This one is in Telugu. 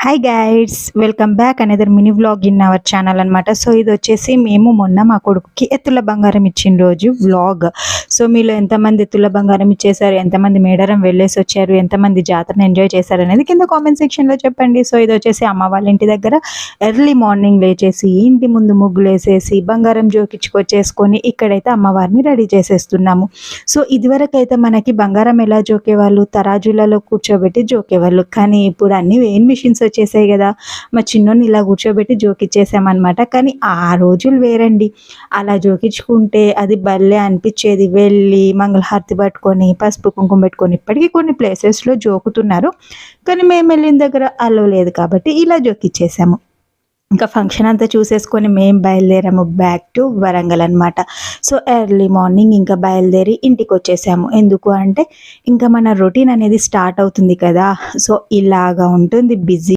Hi guides, welcome back another mini vlog in our channel అనమాట. సో ఇది వచ్చేసి మేము మొన్న మా కొడుకుకి ఎత్తుల బంగారం ఇచ్చిన రోజు వ్లాగ్. సో మీలో ఎంతమంది ఎత్తుల బంగారం ఇచ్చేసారు, ఎంతమంది మేడారం వెళ్ళేసి వచ్చారు, ఎంతమంది జాతరను ఎంజాయ్ చేశారు అనేది కింద కామెంట్ సెక్షన్లో చెప్పండి. సో ఇది వచ్చేసి అమ్మ వాళ్ళ ఇంటి దగ్గర ఎర్లీ మార్నింగ్ లేచేసి ఇంటి ముందు ముగ్గులు వేసేసి బంగారం జోకించుకొచ్చేసుకొని ఇక్కడైతే అమ్మవారిని రెడీ చేసేస్తున్నాము. సో ఇదివరకు అయితే మనకి బంగారం ఎలా జోకేవాళ్ళు, తరాజులలో కూర్చోబెట్టి జోకేవాళ్ళు. కానీ ఇప్పుడు అన్ని వెయిన్ మిషన్స్ వచ్చేసాయి కదా. మా చిన్నోని ఇలా కూర్చోబెట్టి జోకిచ్చేసామన్నమాట. కానీ ఆ రోజులు వేరండి. అలా జోకించుకుంటే అది భలే అనిపించేది. వెళ్ళి మంగళహారతి పట్టుకొని పసుపు కుంకుమ పెట్టుకొని ఇప్పటికీ కొన్ని ప్లేసెస్లో జోకుతున్నారు. కానీ మేము వెళ్ళిన దగ్గర అలో లేదు కాబట్టి ఇలా జోకిచ్చేసాము. ఇంకా ఫంక్షన్ అంతా చూసేసుకొని మేము బయలుదేరాము బ్యాక్ టు వరంగల్ అనమాట. సో ఎర్లీ మార్నింగ్ ఇంకా బయలుదేరి ఇంటికి వచ్చేసాము. ఎందుకు అంటే ఇంకా మన రొటీన్ అనేది స్టార్ట్ అవుతుంది కదా. సో ఇలాగా ఉంటుంది బిజీ.